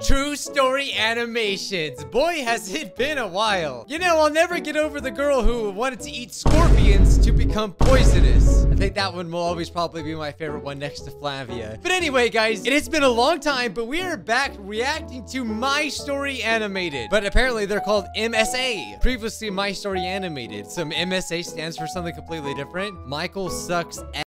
True story animations. Boy, has it been a while. You know, I'll never get over the girl who wanted to eat scorpions to become poisonous. I think that one will always probably be my favorite one next to Flavia. But anyway, guys, it has been a long time, but we are back reacting to My Story Animated. But apparently they're called MSA. Previously, My Story Animated. Some MSA stands for something completely different. Michael sucks ass.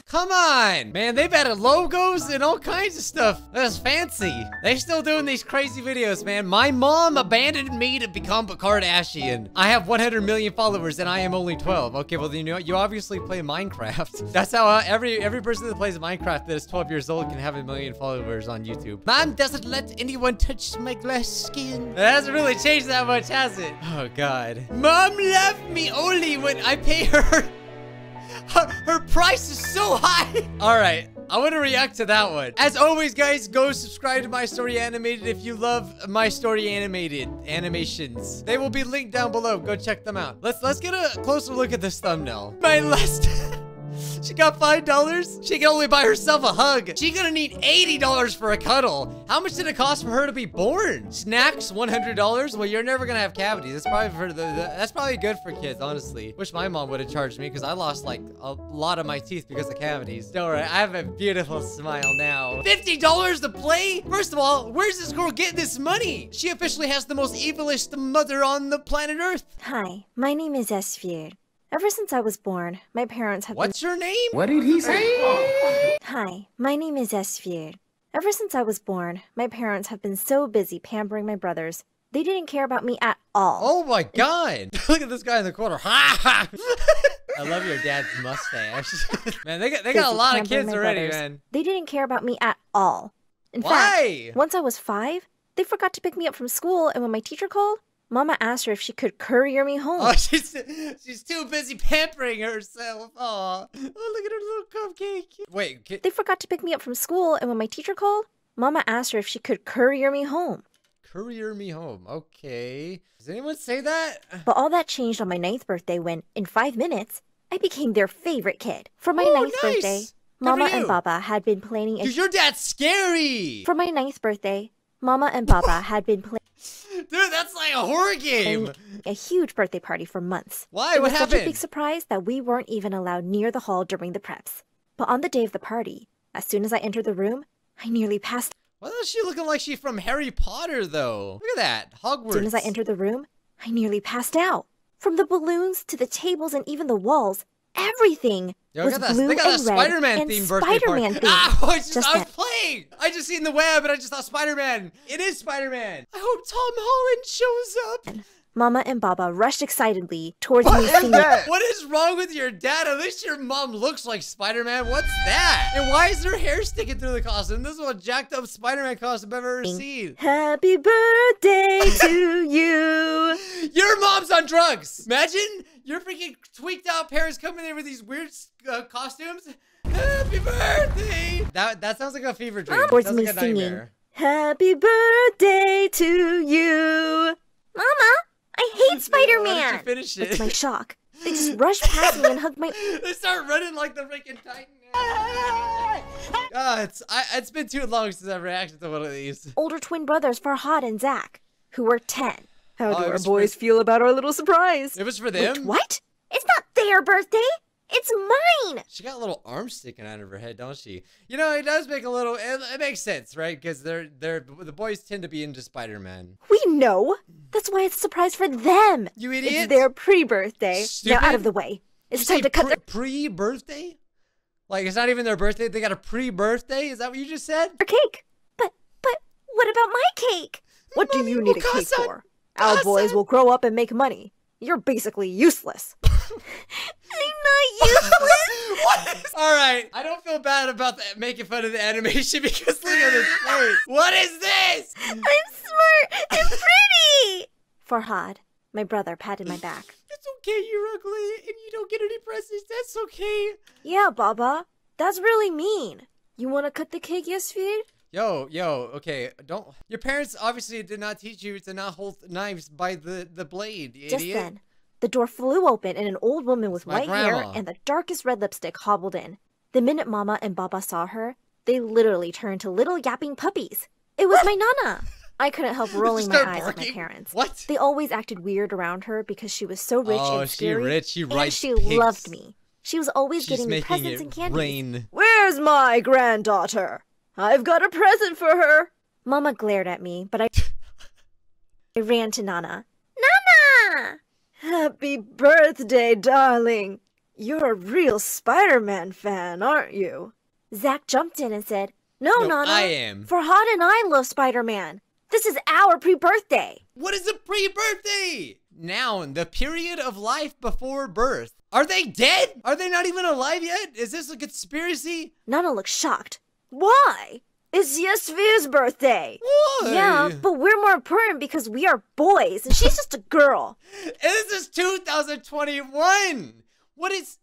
Come on, man, they've added logos and all kinds of stuff. That's fancy. They're still doing these crazy videos, man. My mom abandoned me to become a Kardashian. I have 100 million followers and I am only 12. Okay, well, you know, you obviously play Minecraft. That's how every person that plays Minecraft that is 12 years old can have 1 million followers on YouTube. Mom doesn't let anyone touch my glass skin. That hasn't really changed that much, has it? Oh, God. Mom left me only when I pay her. Her price is so high. All right, I want to react to that one. As always, guys, go subscribe to My Story Animated if you love My Story Animated animations. They will be linked down below. Go check them out. Let's get a closer look at this thumbnail. My last. She got $5. She can only buy herself a hug. She's gonna need $80 for a cuddle. How much did it cost for her to be born? Snacks, $100. Well, you're never gonna have cavities. That's probably for that's probably good for kids, honestly. Wish my mom would have charged me because I lost like a lot of my teeth because of cavities. Don't worry, I have a beautiful smile now. $50 to play? First of all, where's this girl getting this money? She officially has the most evilest mother on the planet Earth. Hi, my name is Esfir. Ever since I was born, my parents have What's your name? What did he say? Hi, my name is Esfir. Ever since I was born, my parents have been so busy pampering my brothers, they didn't care about me at all. Oh my God. Look at this guy in the corner. Ha ha. I love your dad's mustache. Man, they got a lot of kids already, man. They didn't care about me at all. In Why? fact, once I was 5, they forgot to pick me up from school, and when my teacher called, Mama asked her if she could courier me home. Oh, she's too busy pampering herself. Aw. Oh, look at her little cupcake. Wait. They forgot to pick me up from school, and when my teacher called, Mama asked her if she could courier me home. Courier me home. Okay. Does anyone say that? But all that changed on my 9th birthday when, in 5 minutes, I became their favorite kid. For my 9th birthday, Mama and Baba had been planning a... Dude, your dad's scary! For my 9th birthday, Mama and Baba had been planning... Dude, that's like a horror game! A huge birthday party for months. Why? What happened? It was such a big surprise that we weren't even allowed near the hall during the preps. But on the day of the party, as soon as I entered the room, I nearly passed... Why is she looking like she's from Harry Potter, though? Look at that. Hogwarts. As soon as I entered the room, I nearly passed out. From the balloons to the tables and even the walls, everything was blue and red Spider-Man and themed birthday Spider-Man party. themed. Ah, I was playing. I just seen the web and I just thought Spider-Man. It is Spider-Man. I hope Tom Holland shows up. Mama and Baba rushed excitedly towards me singing. What is wrong with your dad? At least your mom looks like Spider-Man. What's that? And why is her hair sticking through the costume? This is a jacked up Spider-Man costume I've ever seen. Happy birthday to you. Your mom's on drugs. Imagine your freaking tweaked out parents coming in with these weird costumes. Happy birthday. That sounds like a fever dream. Towards me singing, happy birthday to you. Mama, I hate Spider-Man. Finish it. It's my shock. They just rushed past me and hugged my... They start running like the freaking Titan. It's been too long since I've reacted to one of these. Older twin brothers Farhad and Zach, who were 10. How do our boys feel about our little surprise? It was for them? Wait, what? It's not their birthday. It's mine! She got a little arm sticking out of her head, don't she? You know, it does make a little... It makes sense, right? Because the boys tend to be into Spider-Man. We know! That's why it's a surprise for them! You idiot! It's their pre-birthday. Now out of the way. It's time to cut their... Pre-birthday? Like, it's not even their birthday? They got a pre-birthday? Is that what you just said? Cake! But what about my cake? What do you need a cake for? Our boys will grow up and make money. You're basically useless. I'm not useless. What? All right, I don't feel bad about making fun of the animation because look at this face. What is this? I'm smart and pretty. Farhad, my brother, patted my back. It's okay, you're ugly and you don't get any presents. That's okay. Yeah, Baba, that's really mean. You want to cut the cake, Yasfir? Yo, okay, don't. Your parents obviously did not teach you to not hold knives by the blade, you Just idiot. then, the door flew open and an old woman with white hair and the darkest red lipstick hobbled in. The minute Mama and Baba saw her, They literally turned to little yapping puppies. It was my Nana. I couldn't help rolling my eyes at my parents. What? They always acted weird around her because she was so rich and scary. And she loved me. She was always getting me presents and candies. Rain. Where's my granddaughter? I've got a present for her. Mama glared at me, but I ran to Nana. Nana! Happy birthday, darling. You're a real Spider-Man fan, aren't you? Zach jumped in and said, No, Nana. I am. Farhad and I love Spider-Man. This is our pre-birthday. What is a pre-birthday? Noun, the period of life before birth. Are they dead? Are they not even alive yet? Is this a conspiracy? Nana looked shocked. Why? It's Yasvir's birthday. Why? Yeah, but we're more important because we are boys and she's just a girl. This is 2021. What is...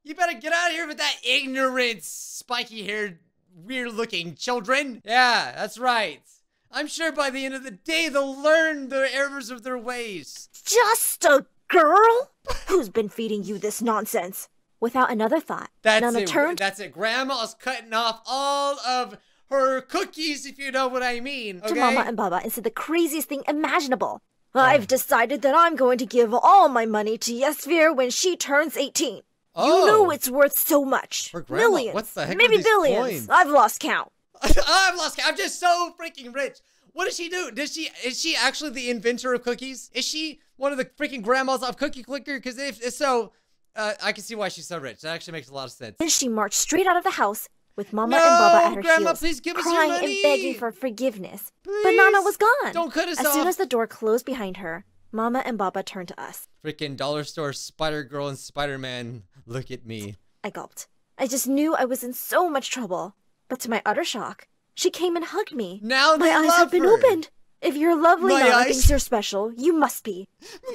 You better get out of here with that ignorant, spiky-haired, weird-looking children. Yeah, that's right. I'm sure by the end of the day, they'll learn the errors of their ways. Just a girl? Who's been feeding you this nonsense? Without another thought, Nana turned... That's it. Grandma's cutting off all of her cookies, if you know what I mean. Okay? To Mama and Baba and said the craziest thing imaginable. I've decided that I'm going to give all my money to Yasvir when she turns 18. You know it's worth so much. For Grandma, millions. what the heck maybe are these billions. coins? I've lost count. I've lost count. I'm just so freaking rich. What does she do? Is she actually the inventor of cookies? Is she one of the freaking grandmas of Cookie Clicker? Because if so, I can see why she's so rich. That actually makes a lot of sense. Then she marched straight out of the house with Mama and Baba at her Grandma, heels, please give us crying your money. and begging for forgiveness. Please. But Nana was gone. Don't cut us off. As soon as the door closed behind her, Mama and Baba turned to us. Freaking dollar store Spider-Girl and Spider-Man, look at me. I gulped. I just knew I was in so much trouble. But to my utter shock, she came and hugged me. Now my eyes have been opened. If you're lovely, Nana thinks you're special, you must be.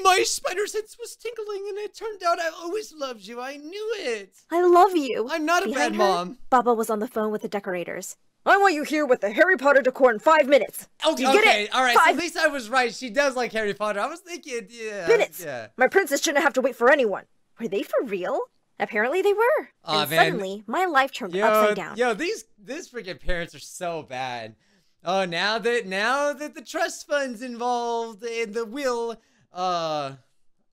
My spider sense was tingling, and it turned out I always loved you. I knew it. I love you. I'm not a bad mom. Baba was on the phone with the decorators. I want you here with the Harry Potter decor in 5 minutes. Okay, Do you get it? All right. So at least I was right. She does like Harry Potter. I was thinking, yeah. Minutes. Yeah. My princess shouldn't have to wait for anyone. Were they for real? Apparently they were. And man. suddenly, my life turned upside down. Yo, these freaking parents are so bad. Oh, now that the trust fund's involved in the will, I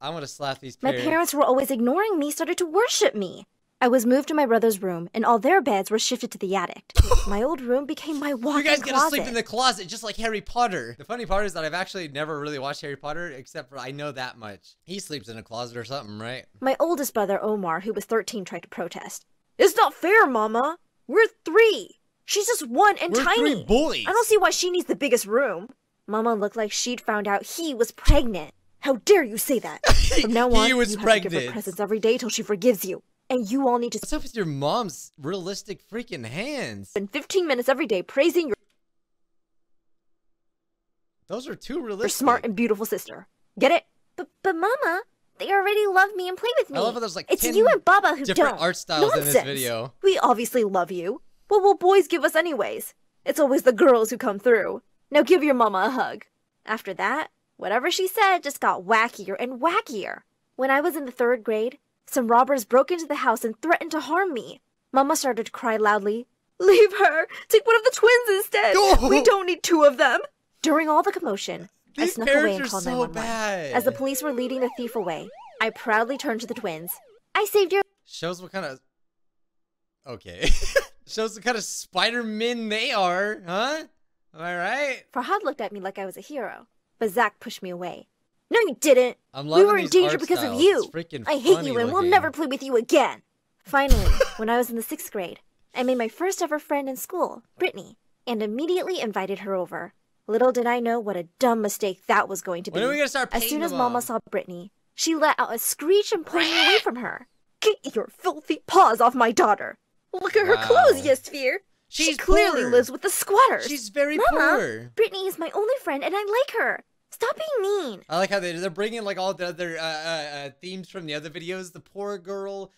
want to slap these parents. My parents were always ignoring me, started to worship me. I was moved to my brother's room, and all their beds were shifted to the attic. My old room became my walk-in closet. You guys get to sleep in the closet, just like Harry Potter. The funny part is that I've actually never really watched Harry Potter, except for I know that much. He sleeps in a closet or something, right? My oldest brother, Omar, who was 13, tried to protest. It's not fair, Mama. We're 3. She's just 1 and tiny. We're 3 boys. I don't see why she needs the biggest room. Mama looked like she'd found out he was pregnant. How dare you say that? From now on, you have to give her presents every day till she forgives you. And you all need to... What's up with your mom's realistic freaking hands? Spend 15 minutes every day praising your... Those are too realistic. Your smart and beautiful sister. Get it? But Mama, they already love me and play with me. I love how there's like it's you and Baba who different don't. art styles in this video. We obviously love you. What will boys give us anyways? It's always the girls who come through. Now give your mama a hug. After that, whatever she said just got wackier and wackier. When I was in the 3rd grade, some robbers broke into the house and threatened to harm me. Mama started to cry loudly. Leave her! Take one of the twins instead! No! We don't need 2 of them! During all the commotion, I These snuck away and parents called are so 911. bad. As the police were leading the thief away, I proudly turned to the twins. I saved your... Shows what kind of... Okay. Shows what kind of Spider-Men they are, huh? Am I right? Farhad looked at me like I was a hero, but Zach pushed me away. No, you didn't. We were in danger because of you. I hate you and we'll never play with you again. Finally, when I was in the 6th grade, I made my first ever friend in school, Brittany, and immediately invited her over. Little did I know what a dumb mistake that was going to be. When are we gonna start paying As soon as them Mama off? saw Brittany, she let out a screech and pulled me away from her. Get your filthy paws off my daughter. Look at her clothes, Yasvir. She clearly poor. lives with the squatters. She's very Mama, poor. Brittany is my only friend and I like her. Stop being mean. I like how they're bringing like all the other themes from the other videos. The poor girl,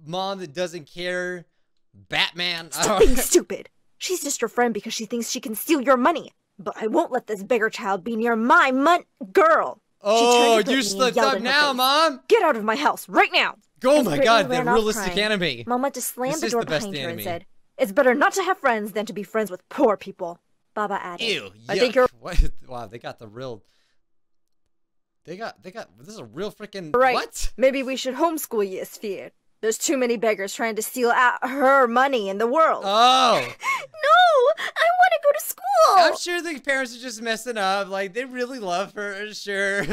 mom that doesn't care, Batman. Stop being stupid. She's just your friend because she thinks she can steal your money. But I won't let this beggar child be near my girl. Oh, you slipped up now, Mom. Get out of my house right now. Oh my God, the realistic crying, anime. Mama just slammed the door behind her and said, It's better not to have friends than to be friends with poor people, Baba added. Ew, I think you're what? Wow, they got the real. They got. This is a real freaking. right. What? Maybe we should homeschool you, Sphere. There's too many beggars trying to steal out her money in the world. Oh. No, I want to go to school. I'm sure the parents are just messing up. Like, they really love her, sure.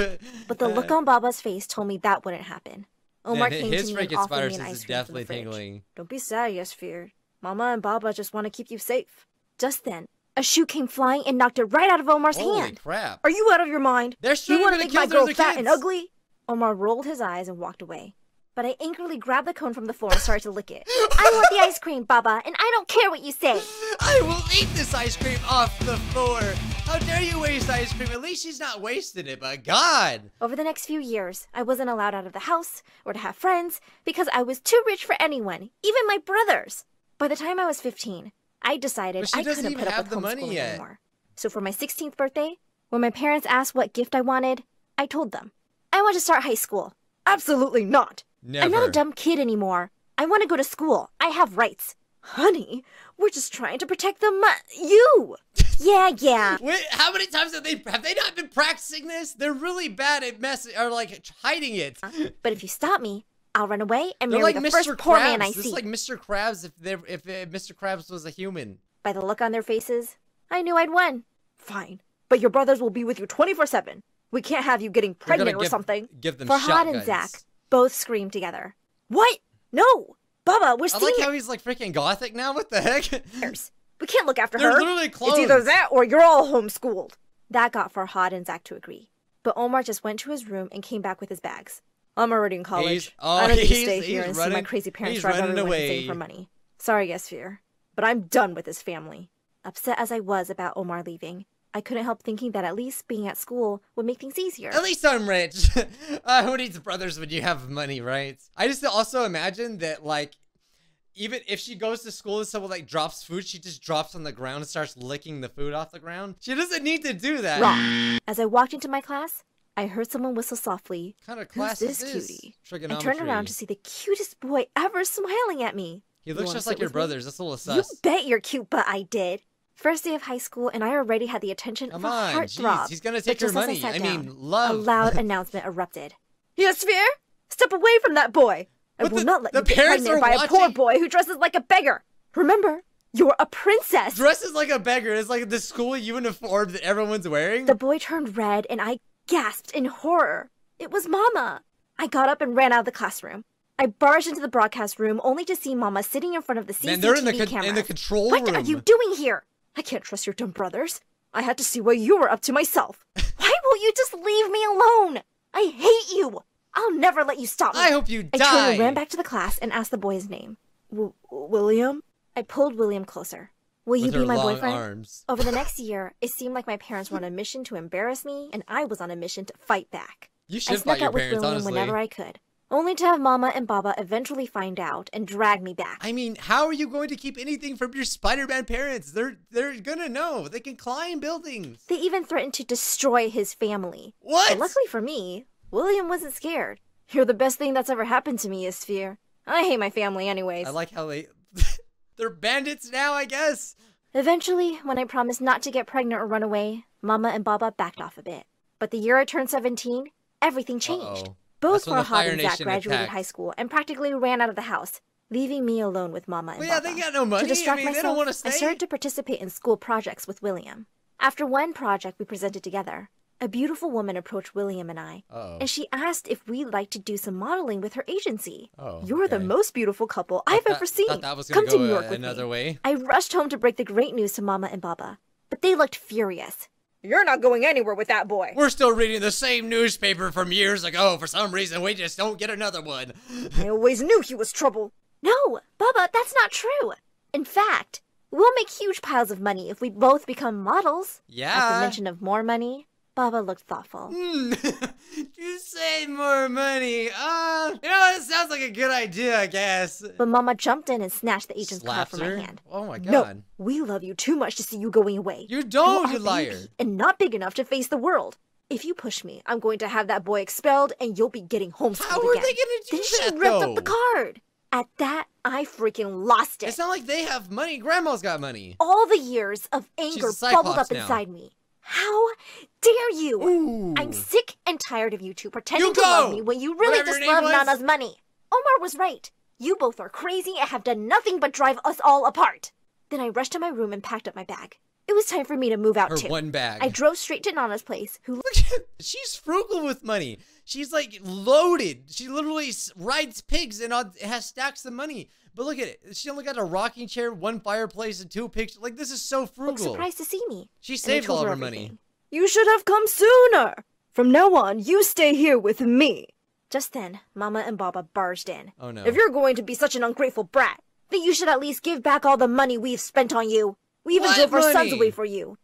But the look on Baba's face told me that wouldn't happen. Omar came his to me and freaking offered spider me an sense ice is cream from the definitely fridge. tingling. Don't be sad, Yasfir. Mama and Baba just want to keep you safe. Just then, a shoe came flying and knocked it right out of Omar's Holy hand. crap. Are you out of your mind? They're sure you want to gonna make kill my their girl other fat and kids. ugly? Omar rolled his eyes and walked away. But I angrily grabbed the cone from the floor and started to lick it. I want the ice cream, Baba, and I don't care what you say. I will eat this ice cream off the floor. How dare you waste ice cream? At least she's not wasting it, but God. Over the next few years, I wasn't allowed out of the house or to have friends because I was too rich for anyone, even my brothers. By the time I was 15, I decided But she I doesn't couldn't even put up have with the money homeschooling yet. anymore. So for my 16th birthday, when my parents asked what gift I wanted, I told them, I want to start high school. Absolutely not. Never. I'm not a dumb kid anymore. I want to go to school. I have rights. Honey, we're just trying to protect you. Yeah. Wait, how many times have they not been practicing this? They're really bad at hiding it. But if you stop me, I'll run away and They're marry like the Mr. first Krabs. poor man I This see. is like Mr. Krabs if Mr. Krabs was a human. By the look on their faces, I knew I'd won. Fine, but your brothers will be with you 24/7. We can't have you getting pregnant or something. Give them Farhad shotguns. and Zach both screamed together. What? No! Baba, we're I seeing like how he's like freaking gothic now. What the heck? We can't look after They're her. literally clones. It's either that or you're all homeschooled. That got Farhad and Zach to agree. But Omar just went to his room and came back with his bags. I'm already in college. I don't need to stay here and see my crazy parents drive everyone insane for money. Sorry, Yasfir, but I'm done with this family. Upset as I was about Omar leaving, I couldn't help thinking that at least being at school would make things easier. At least I'm rich. Who needs brothers when you have money, right? I just also imagine that, like, even if she goes to school and someone, like, drops food, she just drops on the ground and starts licking the food off the ground. She doesn't need to do that. Wrong. As I walked into my class, I heard someone whistle softly. What kind of class Who's this is cutie? Trigonometry. I turned around to see the cutest boy ever smiling at me. He looks just like your brothers. That's a little You sus. bet you're cute, but I did. First day of high school, and I already had the attention Come of a on, heartthrob. jeez. He's gonna take But your just as money. sat I mean, down, love. A loud announcement erupted. Yasfir, step away from that boy. I What, will not let the you get parents pregnant are by a poor watching? boy who dresses like a beggar. Remember, you're a princess. Dresses like a beggar. It's like the school uniform that everyone's wearing. The boy turned red, and I gasped in horror. It was Mama. I got up and ran out of the classroom. I barged into the broadcast room only to see Mama sitting in front of the CCTV Man, they're in the camera. control What room. are you doing here? I can't trust your dumb brothers. I had to see what you were up to myself. Why won't you just leave me alone? I hate you. I'll never let you stop me. I hope you die. I turned and ran back to the class and asked the boy his name. William? I pulled William closer. Will you With be her my long boyfriend? arms. Over the next year, it seemed like my parents were on a mission to embarrass me, and I was on a mission to fight back. You I should snuck fight your out with parents, William honestly. whenever I could, only to have Mama and Baba eventually find out and drag me back. I mean, how are you going to keep anything from your Spider-Man parents? They're gonna know. They can climb buildings. They even threatened to destroy his family. What? But luckily for me, William wasn't scared. You're the best thing that's ever happened to me, Sphere. I hate my family anyways. I like how they... They're bandits now, I guess. Eventually, when I promised not to get pregnant or run away, Mama and Baba backed off a bit. But the year I turned 17, everything changed. Uh-oh. Both That's when the Farhad Fire and Zach Nation graduated attacked. high school and practically ran out of the house, leaving me alone with Mama and Well, yeah, Baba. they got no money. To distract I mean, they myself, don't want to stay. I started to participate in school projects with William. After one project we presented together, a beautiful woman approached William and I, Uh-oh. and she asked if we'd like to do some modeling with her agency. Oh, You're the okay. most beautiful couple I've ever seen. Thought that was gonna Come to go New York with another me. way. I rushed home to break the great news to Mama and Baba, but they looked furious. You're not going anywhere with that boy. We're still reading the same newspaper from years ago. For some reason, we just don't get another one. I always knew he was trouble. No, Baba, that's not true. In fact, we'll make huge piles of money if we both become models. Yeah. At the mention of more money, Baba looked thoughtful. You say more money. It sounds like a good idea, I guess. But Mama jumped in and snatched the agent's card Slapped from her? my hand. Oh my No, god. we love you too much to see you going away. You don't, You're you our liar. baby and not big enough to face the world. If you push me, I'm going to have that boy expelled and you'll be getting homeschooled How are again. they gonna do Then she that, ripped though? up the card. At that, I freaking lost it. It's not like they have money. Grandma's got money. All the years of anger bubbled up inside me. How dare you? Ooh. I'm sick and tired of you two pretending to love me when you really just love Nana's money. Omar was right. You both are crazy and have done nothing but drive us all apart. Then I rushed to my room and packed up my bag. It was time for me to move out too. Her one bag. I drove straight to Nana's place, who... She's frugal with money. She's like loaded. She literally rides pigs and has stacks of money. But look at it. She only got a rocking chair, one fireplace, and 2 pictures. Like, this is so frugal. Looked surprised to see me. She saved all of her money. You should have come sooner. From now on, you stay here with me. Just then, Mama and Baba barged in. Oh no. If you're going to be such an ungrateful brat, then you should at least give back all the money we've spent on you. We even drove our sons away for you.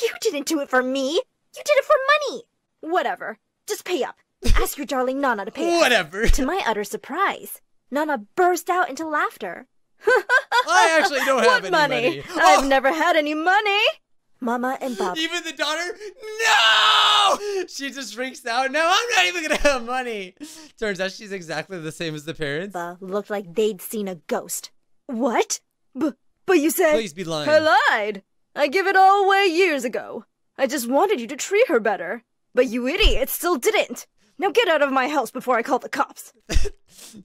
You didn't do it for me. You did it for money. Whatever. Just pay up. Ask your darling Nana to pay up. Whatever. To my utter surprise, Nana burst out into laughter. I actually don't have any money. I've never had any money. Mama and Baba. Even the daughter? No! She just freaks out. No, I'm not even gonna have money. Turns out she's exactly the same as the parents. Looked like they'd seen a ghost. What? But you said... Please be lying. I lied. I gave it all away years ago. I just wanted you to treat her better. But you idiot still didn't. Now get out of my house before I call the cops.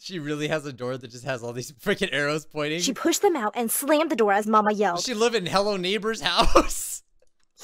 She really has a door that just has all these freaking arrows pointing. She pushed them out and slammed the door as Mama yelled. Does she live in Hello Neighbor's house?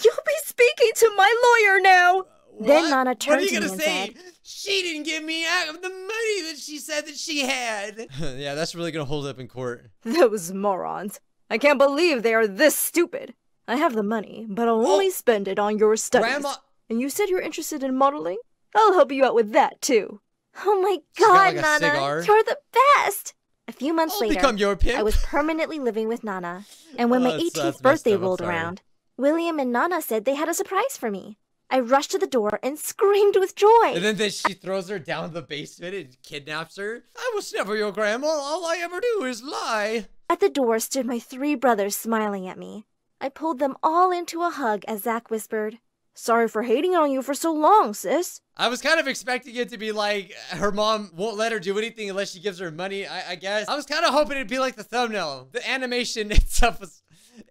You'll be speaking to my lawyer now. Then Nana turned to me and said, she didn't give me the money that she said that she had. Yeah, that's really gonna hold up in court. Those morons. I can't believe they are this stupid. I have the money, but I'll only spend it on your studies. Grandma. And you said you're interested in modeling? I'll help you out with that, too. Oh my God, Nana, you're the best! A few months later, become your pimp. I was permanently living with Nana. And when my 18th birthday rolled around, William and Nana said they had a surprise for me. I rushed to the door and screamed with joy. And then she throws her down the basement and kidnaps her. I was never your grandma. All I ever do is lie. At the door stood my 3 brothers smiling at me. I pulled them all into a hug as Zach whispered, "Sorry for hating on you for so long, sis." I was kind of expecting it to be like her mom won't let her do anything unless she gives her money, I guess. I was kind of hoping it'd be like the thumbnail. The animation itself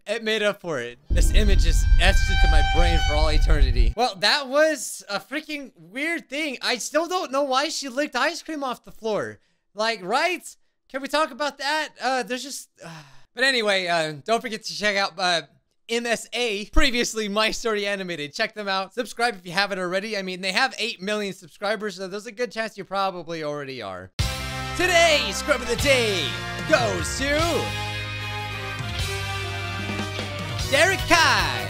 it made up for it. This image is etched into my brain for all eternity. Well, that was a freaking weird thing. I still don't know why she licked ice cream off the floor. Like, right? Can we talk about that? There's just... But anyway, don't forget to check out MSA, previously My Story Animated. Check them out. Subscribe if you haven't already. I mean, they have 8 million subscribers, so there's a good chance you probably already are. Today's Scrub of the Day goes to... Derek Kai.